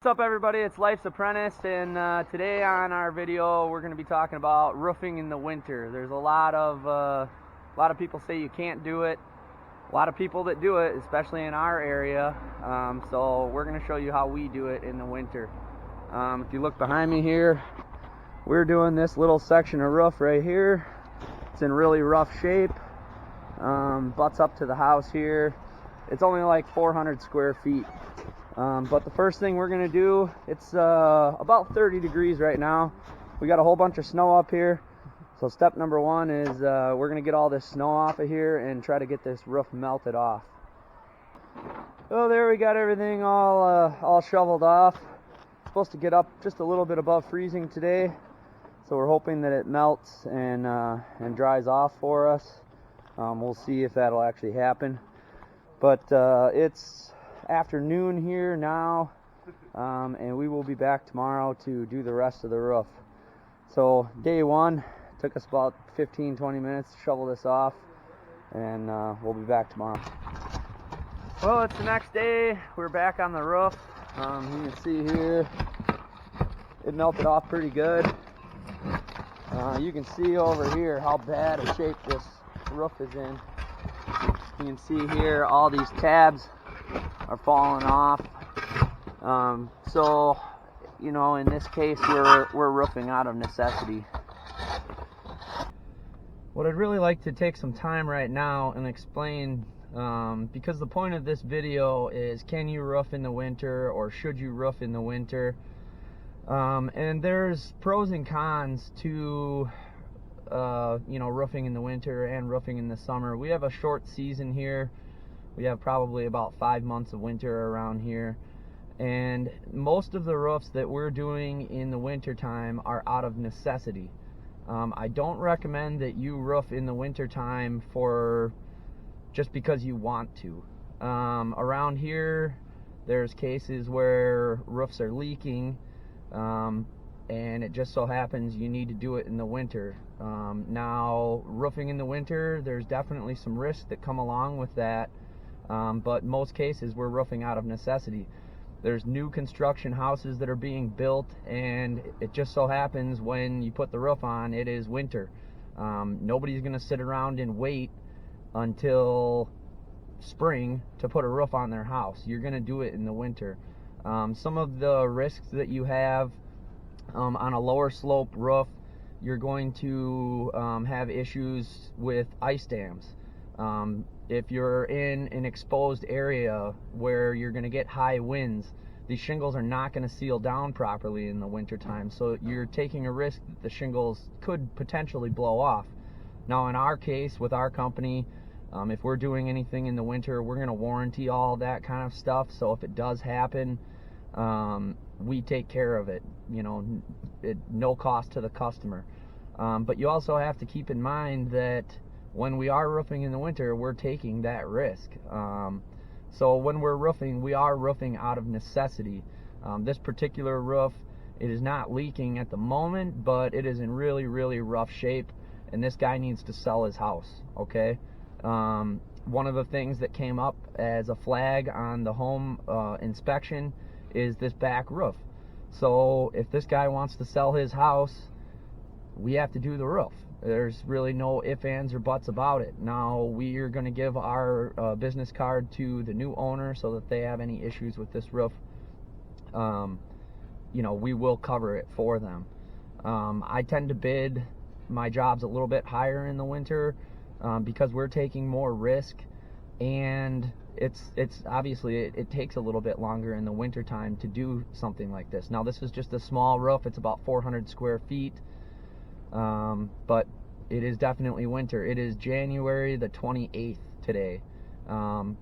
What's up, everybody? It's Life's Apprentice, and today on our video we're going to be talking about roofing in the winter. There's a lot of people say you can't do it. A lot of people that do it, especially in our area. So we're going to show you how we do it in the winter. If you look behind me here, we're doing this little section of roof right here. It's in really rough shape. Butts up to the house here. It's only like 400 square feet. But the first thing we're gonna do, it's about 30 degrees right now. We got a whole bunch of snow up here. So step number one is we're gonna get all this snow off of here and try to get this roof melted off. So there we got everything all shoveled off. It's supposed to get up just a little bit above freezing today. So we're hoping that it melts and dries off for us. We'll see if that'll actually happen. But it's afternoon here now, and we will be back tomorrow to do the rest of the roof. So day one took us about 15-20 minutes to shovel this off, and we'll be back tomorrow. Well, it's the next day. We're back on the roof. You can see here it melted off pretty good. You can see over here how bad a shape this roof is in. You can see here all these tabs are falling off. So, you know, in this case, we're roofing out of necessity. What I'd really like to take some time right now and explain, because the point of this video is, can you roof in the winter, or should you roof in the winter? And there's pros and cons to roofing in the winter and roofing in the summer. We have a short season here. We have probably about 5 months of winter around here, and most of the roofs that we're doing in the winter time are out of necessity. I don't recommend that you roof in the winter time for just because you want to. Around here there's cases where roofs are leaking, and it just so happens you need to do it in the winter. Now, roofing in the winter, there's definitely some risks that come along with that. But most cases we're roofing out of necessity. There's new construction houses that are being built, and it just so happens when you put the roof on, it is winter. Nobody's going to sit around and wait until spring to put a roof on their house. You're going to do it in the winter. Some of the risks that you have on a lower slope roof, you're going to have issues with ice dams. If you're in an exposed area where you're going to get high winds, these shingles are not going to seal down properly in the wintertime, so you're taking a risk that the shingles could potentially blow off. Now, in our case, with our company, if we're doing anything in the winter, we're going to warranty all that kind of stuff, so if it does happen, we take care of it, no cost to the customer. But you also have to keep in mind that when we are roofing in the winter, we're taking that risk. So when we're roofing, we are roofing out of necessity. This particular roof, it is not leaking at the moment, but it is in really, really rough shape, and this guy needs to sell his house, okay? One of the things that came up as a flag on the home inspection is this back roof. So if this guy wants to sell his house, we have to do the roof. There's really no ifs, ands, or buts about it. Now, we are going to give our business card to the new owner so that they have any issues with this roof, we will cover it for them. I tend to bid my jobs a little bit higher in the winter because we're taking more risk, and it's obviously it takes a little bit longer in the winter time to do something like this. Now, this is just a small roof. It's about 400 square feet. But it is definitely winter. It is January the 28th today.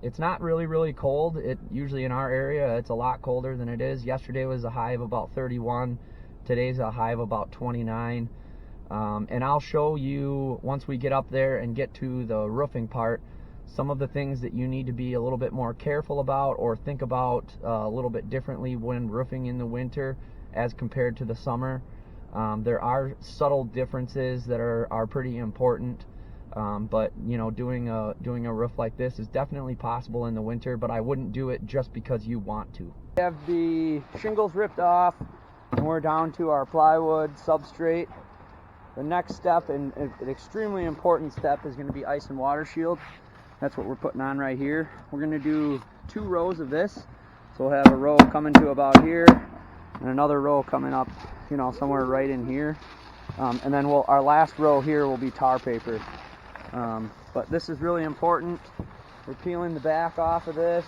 It's not really cold. Usually in our area it's a lot colder than it is. Yesterday was a high of about 31. Today's a high of about 29. And I'll show you, once we get up there and get to the roofing part, some of the things that you need to be a little bit more careful about, or think about a little bit differently when roofing in the winter as compared to the summer. There are subtle differences that are pretty important, but doing a roof like this is definitely possible in the winter, but I wouldn't do it just because you want to. We have the shingles ripped off and we're down to our plywood substrate. The next step, and an extremely important step, is going to be ice and water shield. That's what we're putting on right here. We're going to do 2 rows of this. So we'll have a row coming to about here and another row coming up, you know, somewhere right in here. And then our last row here will be tar paper. But this is really important. We're peeling the back off of this.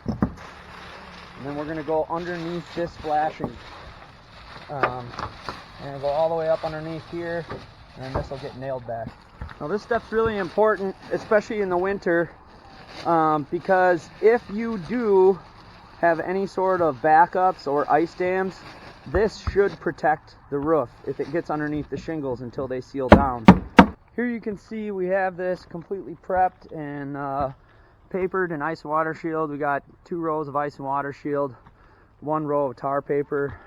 And then we're going to go underneath this flashing. And go all the way up underneath here, and then this will get nailed back. Now this step's really important, especially in the winter, because if you do have any sort of backups or ice dams, this should protect the roof if it gets underneath the shingles until they seal down. Here you can see we have this completely prepped and papered in ice and water shield. We got 2 rows of ice and water shield, 1 row of tar paper.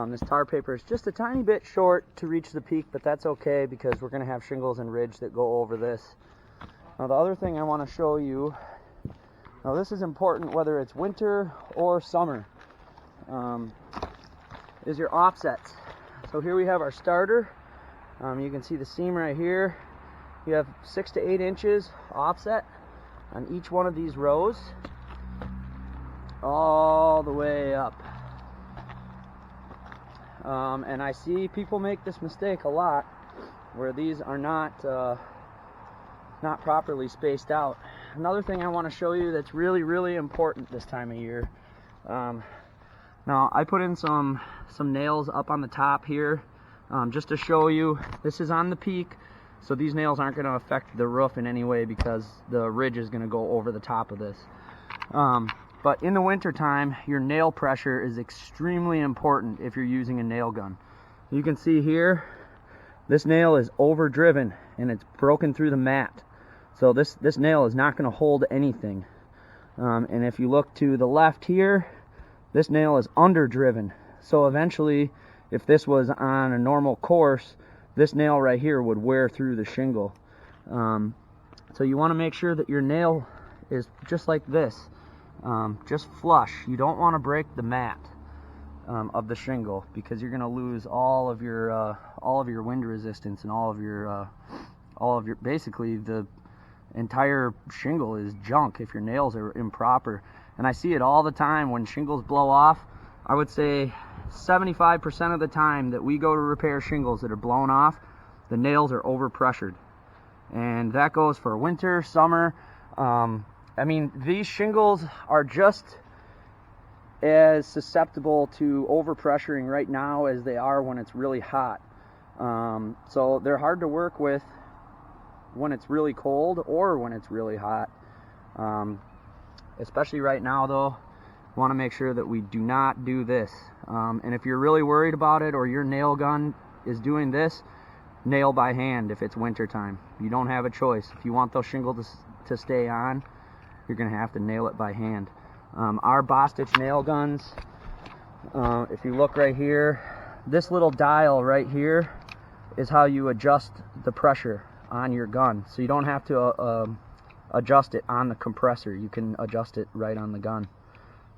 This tar paper is just a tiny bit short to reach the peak, but that's okay because we're going to have shingles and ridge that go over this. Now the other thing I want to show you, now this is important whether it's winter or summer, is your offsets. So here we have our starter. You can see the seam right here. You have 6 to 8 inches offset on each one of these rows, all the way up. And I see people make this mistake a lot, where these are not properly spaced out. Another thing I want to show you that's really, really important this time of year. Now I put in some nails up on the top here, just to show you. This is on the peak, so these nails aren't going to affect the roof in any way because the ridge is going to go over the top of this. But in the winter time, your nail pressure is extremely important if you're using a nail gun. You can see here, this nail is overdriven and it's broken through the mat. So this nail is not going to hold anything. And if you look to the left here, this nail is underdriven. So eventually, if this was on a normal course, this nail right here would wear through the shingle. So you want to make sure that your nail is just like this. Just flush. You don't want to break the mat of the shingle because you're going to lose all of your wind resistance and all of your basically the entire shingle is junk if your nails are improper. And I see it all the time when shingles blow off. I would say 75% of the time that we go to repair shingles that are blown off, the nails are overpressured, and that goes for winter, summer. I mean, these shingles are just as susceptible to overpressuring right now as they are when it's really hot. So they're hard to work with when it's really cold or when it's really hot. Especially right now though, we want to make sure that we do not do this. And if you're really worried about it or your nail gun is doing this, nail by hand if it's winter time. You don't have a choice. If you want those shingles to stay on, you're going to have to nail it by hand. Our Bostitch nail guns, if you look right here, this little dial right here is how you adjust the pressure on your gun. So you don't have to adjust it on the compressor. You can adjust it right on the gun.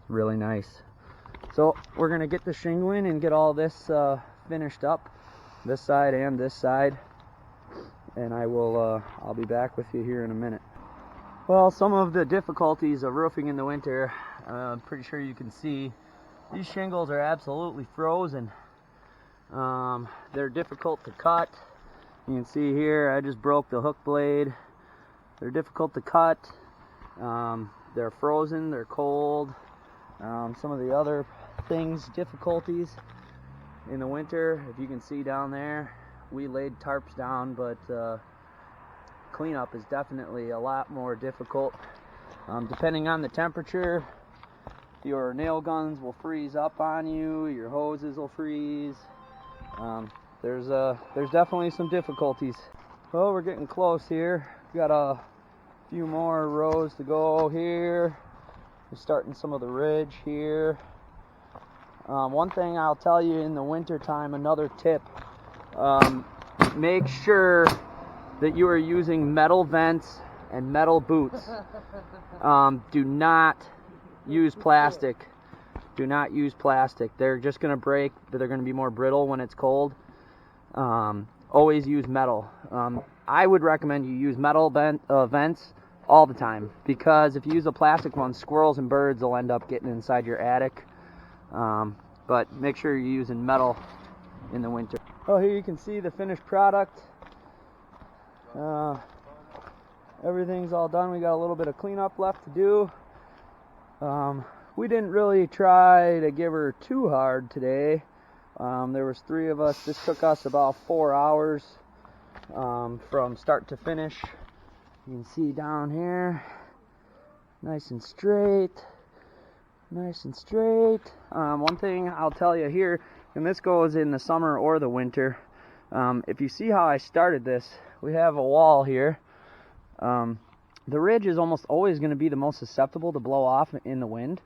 Really nice. So we're going to get the shingling and get all this finished up, this side and this side. And I'll be back with you here in a minute. Well, some of the difficulties of roofing in the winter, I'm pretty sure you can see. These shingles are absolutely frozen. They're difficult to cut. You can see here, I just broke the hook blade. They're difficult to cut. They're frozen, they're cold. Some of the other difficulties in the winter, if you can see down there, we laid tarps down, but cleanup is definitely a lot more difficult. Depending on the temperature, your nail guns will freeze up on you, your hoses will freeze. There's definitely some difficulties. Well, we're getting close here. We've got a few more rows to go here. We're starting some of the ridge here. One thing I'll tell you in the winter time, another tip, make sure that you are using metal vents and metal boots. Do not use plastic. Do not use plastic. They're just going to break, but they're going to be more brittle when it's cold. Always use metal. I would recommend you use metal vents all the time, because if you use a plastic one, squirrels and birds will end up getting inside your attic. But make sure you're using metal in the winter. Oh, here you can see the finished product. Everything's all done. We got a little bit of cleanup left to do. We didn't really try to give her too hard today. There was 3 of us. This took us about 4 hours from start to finish. You can see down here, nice and straight, nice and straight. One thing I'll tell you here, and this goes in the summer or the winter, if you see how I started this, we have a wall here. The ridge is almost always going to be the most susceptible to blow off in the wind.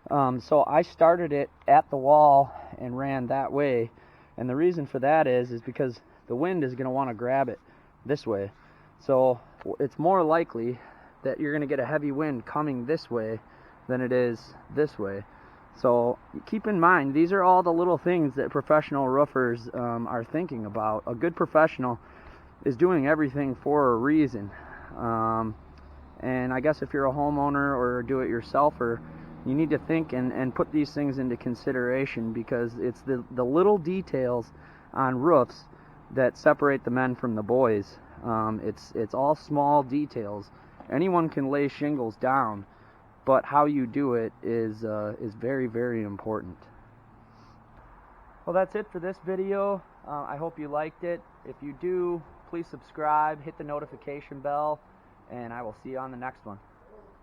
So I started it at the wall and ran that way, and the reason for that is because the wind is going to want to grab it this way. So it's more likely that you're going to get a heavy wind coming this way than it is this way. So keep in mind, these are all the little things that professional roofers are thinking about. A good professional is doing everything for a reason. And I guess if you're a homeowner or a do-it-yourselfer, you need to think and put these things into consideration, because it's the little details on roofs that separate the men from the boys. It's all small details. Anyone can lay shingles down, but how you do it is very, very important. Well, that's it for this video. I hope you liked it. If you do, please subscribe, hit the notification bell, and I will see you on the next one.